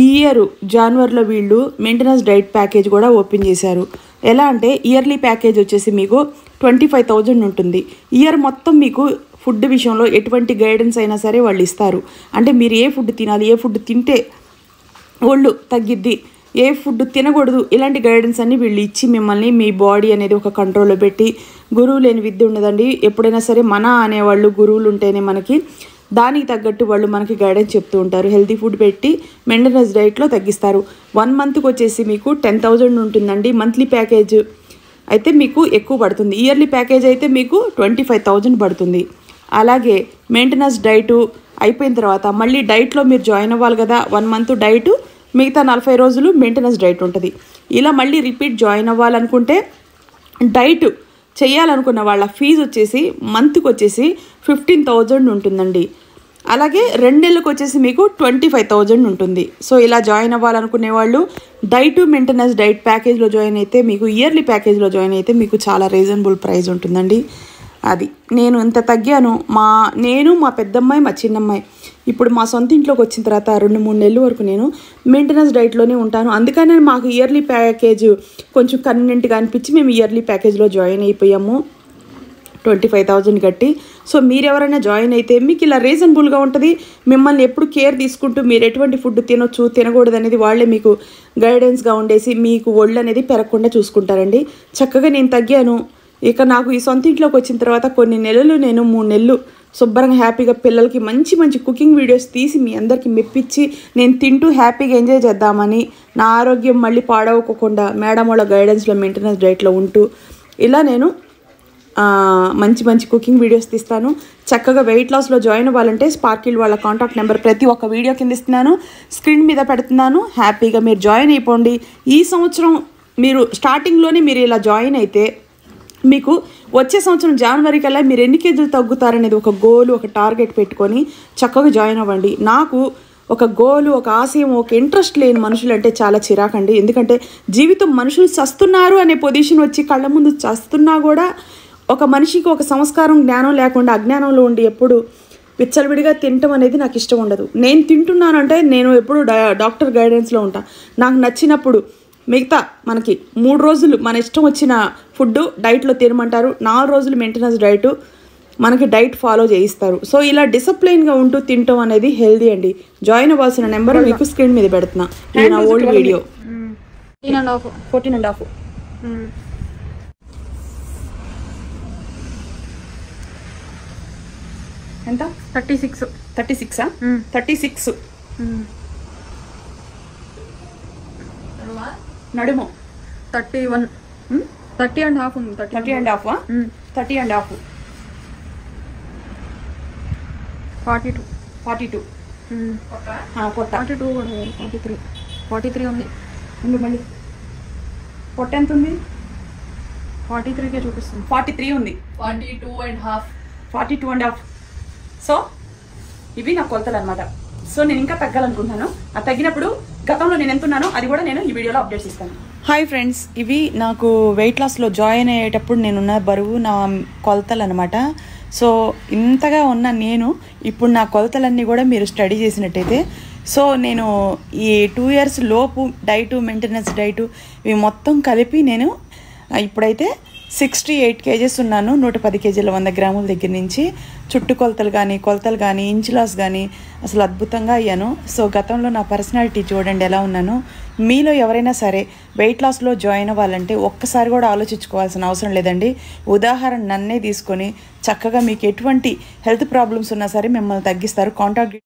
ఈ ఇయర్ జనవరిలో వీళ్ళు మెయింటెనెన్స్ డైట్ ప్యాకేజ్ కూడా ఓపెన్ చేశారు. ఎలా అంటే ఇయర్లీ ప్యాకేజ్ వచ్చేసి మీకు 25,000 ఉంటుంది. ఇయర్ మొత్తం మీకు ఫుడ్ విషయంలో ఎటువంటి గైడెన్స్ అయినా సరే వాళ్ళు ఇస్తారు. అంటే మీరు ఏ ఫుడ్ తినాలి, ఏ ఫుడ్ తింటే ఒళ్ళు తగ్గిద్ది, ఏ ఫుడ్ తినకూడదు, ఇలాంటి గైడెన్స్ అన్ని వీళ్ళు ఇచ్చి మిమ్మల్ని మీ బాడీ అనేది ఒక కంట్రోల్లో పెట్టి, గురువు లేని విద్య ఉండదండి. ఎప్పుడైనా సరే మన అనేవాళ్ళు గురువులు ఉంటేనే మనకి దానికి తగ్గట్టు వాళ్ళు మనకి గైడెన్స్ చెప్తూ ఉంటారు. హెల్తీ ఫుడ్ పెట్టి మెయింటెనెన్స్ డైట్లో తగ్గిస్తారు. 1 మంత్కి వచ్చేసి మీకు 10,000 ఉంటుందండి. మంత్లీ ప్యాకేజ్ అయితే మీకు ఎక్కువ పడుతుంది. ఇయర్లీ ప్యాకేజ్ అయితే మీకు 25,000 పడుతుంది. అలాగే మెయింటెనెన్స్ డైటు అయిపోయిన తర్వాత మళ్ళీ డైట్లో మీరు జాయిన్ అవ్వాలి కదా. 1 మంత్ డైటు, మిగతా 40 రోజులు మెయింటెనెన్స్ డైట్ ఉంటుంది. ఇలా మళ్ళీ రిపీట్ జాయిన్ అవ్వాలనుకుంటే డైట్ చేయాలనుకున్న వాళ్ళ ఫీజు వచ్చేసి మంత్కి వచ్చేసి 15,000 ఉంటుందండి. అలాగే 2 నెలలకు వచ్చేసి మీకు 25,000 ఉంటుంది. సో ఇలా జాయిన్ అవ్వాలనుకునే వాళ్ళు డైట్ మెయింటెనెన్స్ డైట్ ప్యాకేజ్లో జాయిన్ అయితే మీకు ఇయర్లీ ప్యాకేజ్లో జాయిన్ అయితే మీకు చాలా రీజనబుల్ ప్రైస్ ఉంటుందండి. అది నేను ఇంత తగ్గాను. నేను మా పెద్దమ్మాయి మా చిన్నమ్మాయి ఇప్పుడు మా సొంత ఇంట్లోకి వచ్చిన తర్వాత 2-3 నెలల వరకు నేను మెయింటెనెన్స్ డైట్లోనే ఉంటాను. అందుకనే మాకు ఇయర్లీ ప్యాకేజ్ కొంచెం కన్వీనియంట్గా అనిపించి మేము ఇయర్లీ ప్యాకేజ్లో జాయిన్ అయిపోయాము 25,000 కట్టి. సో మీరు ఎవరైనా జాయిన్ అయితే మీకు ఇలా రీజనబుల్గా ఉంటుంది. మిమ్మల్ని ఎప్పుడు కేర్ తీసుకుంటూ మీరు ఎటువంటి ఫుడ్ తినొచ్చు తినకూడదు అనేది వాళ్ళే మీకు గైడెన్స్గా ఉండేసి మీకు ఒళ్ళు అనేది పెరగకుండా చూసుకుంటారండి. చక్కగా నేను తగ్గాను. ఇక నాకు ఈ సొంత ఇంట్లోకి వచ్చిన తర్వాత కొన్ని నెలలు నేను 3 నెలలు శుభ్రంగా హ్యాపీగా పిల్లలకి మంచి మంచి కుకింగ్ వీడియోస్ తీసి మీ అందరికీ మెప్పించి నేను తింటూ హ్యాపీగా ఎంజాయ్ చేద్దామని, నా ఆరోగ్యం మళ్ళీ పాడవకోకుండా మేడం వాళ్ళ గైడెన్స్లో మెయింటెనెన్స్ డైట్లో ఉంటూ ఇలా నేను మంచి మంచి కుకింగ్ వీడియోస్ తీస్తాను. చక్కగా వెయిట్ లాస్లో జాయిన్ అవ్వాలంటే స్పార్కిల్ వాళ్ళ కాంటాక్ట్ నెంబర్ ప్రతి ఒక్క వీడియో కింద ఇస్తున్నాను, స్క్రీన్ మీద పెడుతున్నాను. హ్యాపీగా మీరు జాయిన్ అయిపోండి. ఈ సంవత్సరం మీరు స్టార్టింగ్లోనే మీరు ఇలా జాయిన్ అయితే మీకు వచ్చే సంవత్సరం జనవరి కల్లా మీరు ఎన్ని కేజీలు తగ్గుతారనేది ఒక గోల్, ఒక టార్గెట్ పెట్టుకొని చక్కగా జాయిన్ అవ్వండి. నాకు ఒక గోలు, ఒక ఆశయం, ఒక ఇంట్రెస్ట్ లేని మనుషులు అంటే చాలా చిరాకండి. ఎందుకంటే జీవితం మనుషులు చస్తున్నారు అనే పొజిషన్ వచ్చి కళ్ళ ముందు చస్తున్నా కూడా ఒక మనిషికి ఒక సంస్కారం, జ్ఞానం లేకుండా అజ్ఞానంలో ఉండి ఎప్పుడు విచ్చలవిడిగా తినటం అనేది నాకు ఇష్టం ఉండదు. నేను తింటున్నానంటే నేను ఎప్పుడు డాక్టర్ గైడెన్స్లో ఉంటాను. నాకు నచ్చినప్పుడు మిగతా మనకి 3 రోజులు మన ఇష్టం వచ్చిన ఫుడ్ డైట్లో తినమంటారు, 4 రోజులు మెయింటెనెన్స్ డైట్ మనకి డైట్ ఫాలో చేయిస్తారు. సో ఇలా డిసిప్లైన్గా ఉంటూ తినటం అనేది హెల్దీ అండి. జాయిన్ అవ్వాల్సిన నెంబర్ మీకు స్క్రీన్ మీద పెడుతున్నా. ఇది నా ఓల్డ్ వీడియో. 14.5 ఎంత? 36. 36 36 నడుము 31. 30.5 ఉంది. 30.5 30.5 42. 42 పొట్ట 42 కూడా 43. 43 ఉంది. మళ్ళీ పొట్ట ఎంత ఉంది? 43కే చూపిస్తుంది. 43 ఉంది. 42.5. సో ఇవి నా కొలతలు అనమాట. సో నేను ఇంకా తగ్గాలనుకుంటున్నాను. ఆ తగ్గినప్పుడు గతంలో నేను ఎంత ఉన్నానో అది కూడా నేను ఈ వీడియోలో అప్డేట్స్ ఇస్తాను. హాయ్ ఫ్రెండ్స్, ఇవి నాకు వెయిట్ లాస్లో జాయిన్ అయ్యేటప్పుడు నేనున్న బరువు, నా కొలతలు అనమాట. సో ఇంతగా ఉన్న నేను ఇప్పుడు నా కొలతలన్నీ కూడా మీరు స్టడీ చేసినట్టయితే, సో నేను ఈ 2 years లోపు డైటు, మెయింటెనెన్స్ డైటు ఇవి మొత్తం కలిపి నేను ఇప్పుడైతే 68 kgs ఉన్నాను. 110 kgల 100 గ్రాముల దగ్గర నుంచి చుట్టు కొలతలు కానీ ఇంచ్ లాస్ కానీ అసలు అద్భుతంగా అయ్యాను. సో గతంలో నా పర్సనాలిటీ చూడండి ఎలా ఉన్నాను. మీలో ఎవరైనా సరే వెయిట్ లాస్లో జాయిన్ అవ్వాలంటే ఒక్కసారి కూడా ఆలోచించుకోవాల్సిన అవసరం లేదండి. ఉదాహరణ నన్నే తీసుకొని చక్కగా మీకు ఎటువంటి హెల్త్ ప్రాబ్లమ్స్ ఉన్నా సరే మిమ్మల్ని తగ్గిస్తారు. కాంటాక్ట్